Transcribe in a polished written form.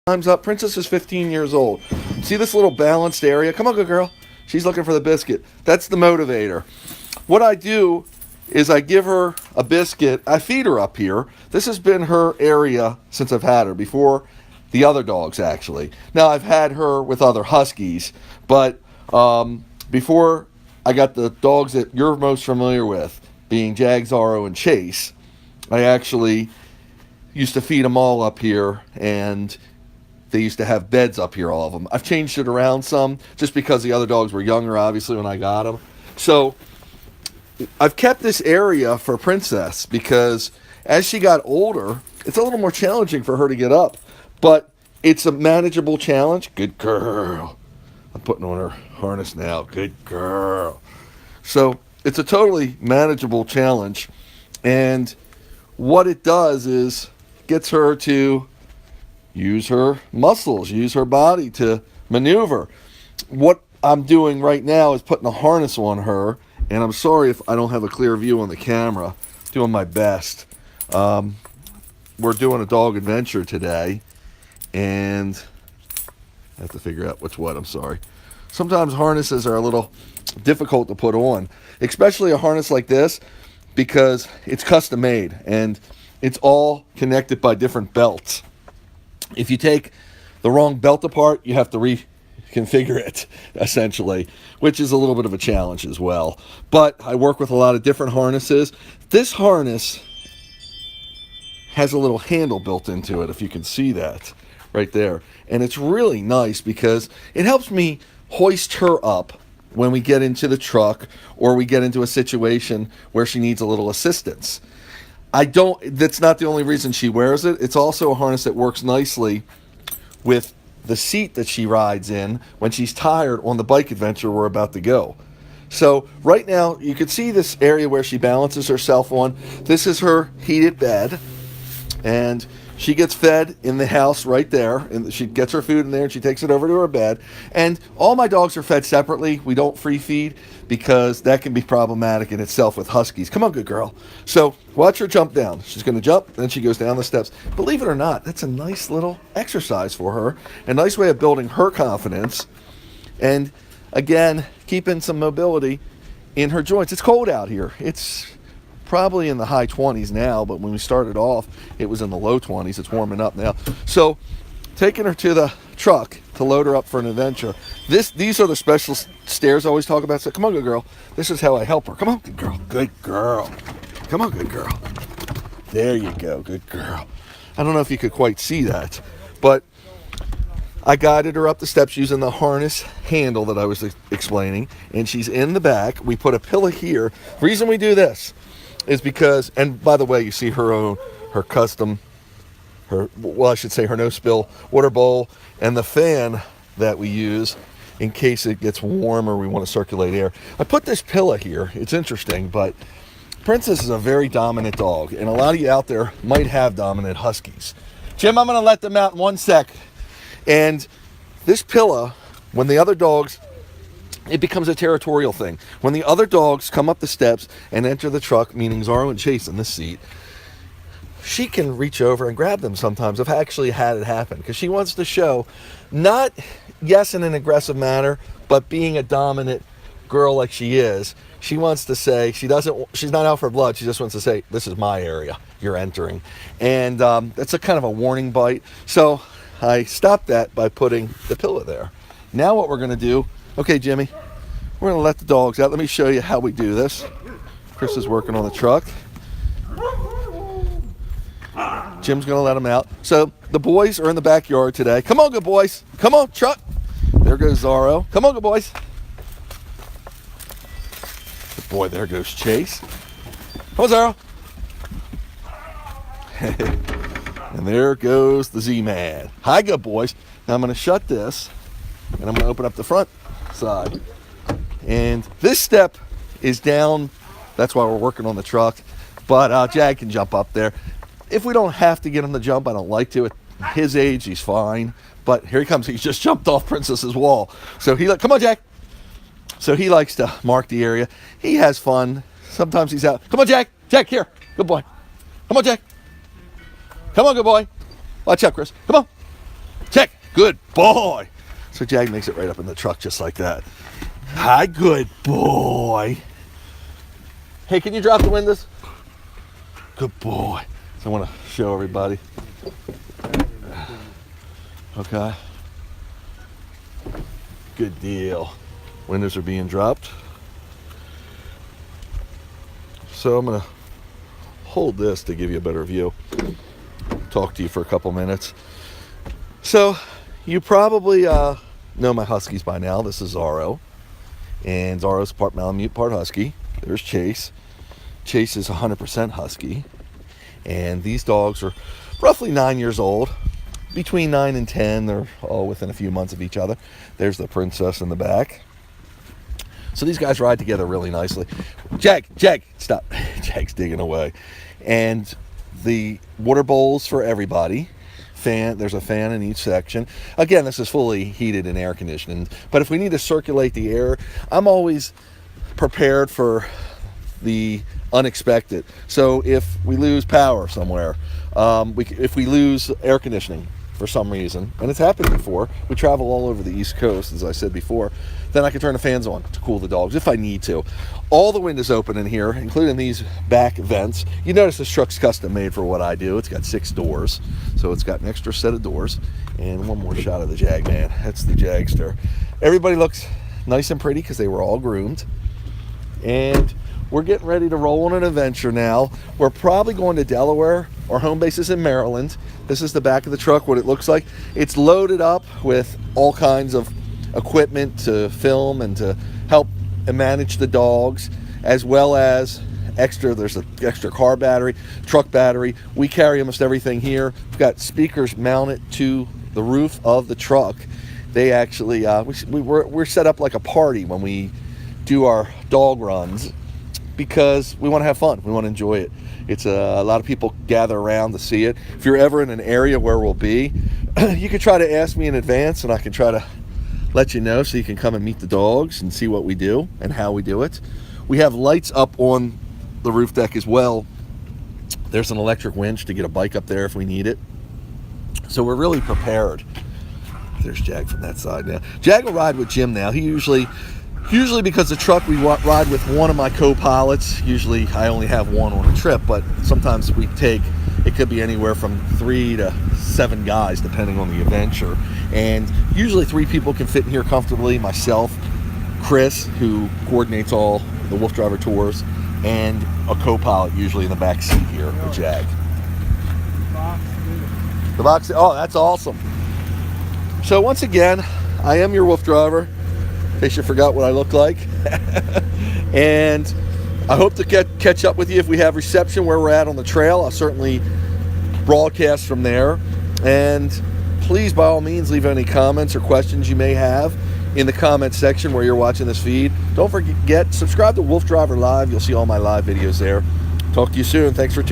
Time's up. Princess is 15 years old. See this little balanced area? Come on, good girl. She's looking for the biscuit. That's the motivator. What I do is I give her a biscuit. I feed her up here. This has been her area since I've had her, before the other dogs, actually. Now, I've had her with other Huskies, but before I got the dogs that you're most familiar with, being Jag, Zorro, and Chase, I actually used to feed them all up here, and they used to have beds up here, all of them. I've changed it around some, just because the other dogs were younger, obviously, when I got them. So I've kept this area for Princess, because as she got older, it's a little more challenging for her to get up. But it's a manageable challenge. Good girl. I'm putting on her harness now. Good girl. So it's a totally manageable challenge. And what it does is gets her to use her muscles, use her body to maneuver. What I'm doing right now is putting a harness on her, and I'm sorry if I don't have a clear view on the camera. Doing my best. We're doing a dog adventure today, and I have to figure out what's what. I'm sorry. Sometimes harnesses are a little difficult to put on, especially a harness like this, because it's custom made, and it's all connected by different belts. If you take the wrong belt apart, you have to reconfigure it, essentially, which is a little bit of a challenge as well. But I work with a lot of different harnesses. This harness has a little handle built into it, if you can see that right there. And it's really nice because it helps me hoist her up when we get into the truck or we get into a situation where she needs a little assistance. That's not the only reason she wears it. It's also a harness that works nicely with the seat that she rides in when she's tired on the bike adventure we're about to go. So right now, you can see this area where she balances herself on. This is her heated bed, and she gets fed in the house right there, and she gets her food in there, and she takes it over to her bed. And all my dogs are fed separately. We don't free feed, because that can be problematic in itself with Huskies. Come on, good girl. So watch her jump down. She's going to jump, then she goes down the steps. Believe it or not, that's a nice little exercise for her, a nice way of building her confidence, and again, keeping some mobility in her joints. It's cold out here. It's probably in the high 20s now, but when we started off, it was in the low 20s. It's warming up now. So taking her to the truck to load her up for an adventure. These are the special stairs I always talk about. So come on, good girl. This is how I help her. Come on, good girl. Good girl. Come on, good girl. There you go. Good girl. I don't know if you could quite see that, but I guided her up the steps using the harness handle that I was explaining, and she's in the back. We put a pillow here. The reason we do this is because, and by the way, you see her custom, her no spill water bowl, and the fan that we use in case it gets warm or we want to circulate air. I put this pillow here. It's interesting, but Princess is a very dominant dog, and a lot of you out there might have dominant Huskies. Jim, I'm going to let them out in 1 sec. And this pillow, when the other dogs, it becomes a territorial thing. When the other dogs come up the steps and enter the truck, meaning Zorro and Chase in this seat, she can reach over and grab them sometimes. I've actually had it happen because she wants to show, not, yes, in an aggressive manner, but being a dominant girl like she is, she wants to say, she's not out for blood, she just wants to say, this is my area, you're entering. And that's a kind of a warning bite. So I stopped that by putting the pillow there. Now what we're going to do, okay, Jimmy, we're going to let the dogs out. Let me show you how we do this. Chris is working on the truck. Jim's going to let them out. So the boys are in the backyard today. Come on, good boys. Come on, truck. There goes Zorro. Come on, good boys. Good boy, there goes Chase. Come on, Zorro. And there goes the Z-Man. Hi, good boys. Now I'm going to shut this, and I'm going to open up the front side. And this step is down. That's why we're working on the truck. But Jag can jump up there. If we don't have to get him to jump, I don't like to. At his age, he's fine. But here he comes. He's just jumped off Princess's wall. So come on, Jag. So he likes to mark the area. He has fun. Sometimes he's out. Come on, Jag. Jag, here. Good boy. Come on, Jag. Come on, good boy. Watch out, Chris. Come on. Jag. Good boy. So Jag makes it right up in the truck just like that. Hi, good boy. Hey, can you drop the windows? Good boy. So I want to show everybody. Okay. Good deal. Windows are being dropped. So I'm going to hold this to give you a better view. Talk to you for a couple minutes. So you probably know my Huskies by now. This is Zorro. And Zorro's part Malamute, part Husky. There's Chase. Chase is 100% Husky. And these dogs are roughly 9 years old. Between 9 and 10, they're all within a few months of each other. There's the princess in the back. So these guys ride together really nicely. Jag, stop. Jag's digging away. And the water bowls for everybody. There's a fan in each section. Again, this is fully heated and air conditioned. But if we need to circulate the air, I'm always prepared for the unexpected. So if we lose power somewhere, if we lose air conditioning for some reason, and it's happened before, we travel all over the East Coast, as I said before, then I can turn the fans on to cool the dogs if I need to. All the windows open in here, including these back vents. You notice this truck's custom made for what I do. It's got 6 doors, so it's got an extra set of doors. And one more shot of the Jag, man. That's the Jagster. Everybody looks nice and pretty because they were all groomed. And we're getting ready to roll on an adventure now. We're probably going to Delaware. Our home base is in Maryland. This is the back of the truck, what it looks like. It's loaded up with all kinds of equipment to film and to help and manage the dogs, as well as there's an extra car battery, truck battery. We carry almost everything here. We've got speakers mounted to the roof of the truck. They actually, we're set up like a party when we do our dog runs, because we want to have fun. We want to enjoy it. It's a lot of people gather around to see it. If you're ever in an area where we'll be, you can try to ask me in advance, and I can try to let you know so you can come and meet the dogs and see what we do and how we do it. We have lights up on the roof deck as well. There's an electric winch to get a bike up there if we need it. So we're really prepared. There's Jag from that side now. Jag will ride with Jim now. He usually because the truck, we ride with one of my co-pilots. Usually I only have one on a trip, but sometimes it could be anywhere from 3 to 7 guys depending on the adventure. And usually 3 people can fit in here comfortably. Myself, Chris, who coordinates all the WooFDriver tours, and a co-pilot usually in the back seat here with Jag. The box, oh, that's awesome. So once again, I am your WooFDriver, in case you forgot what I look like. And I hope to catch up with you if we have reception where we're at on the trail. I'll certainly broadcast from there. And please, by all means, leave any comments or questions you may have in the comment section where you're watching this feed. Don't forget, subscribe to WooFDriver Live. You'll see all my live videos there. Talk to you soon. Thanks for tuning in.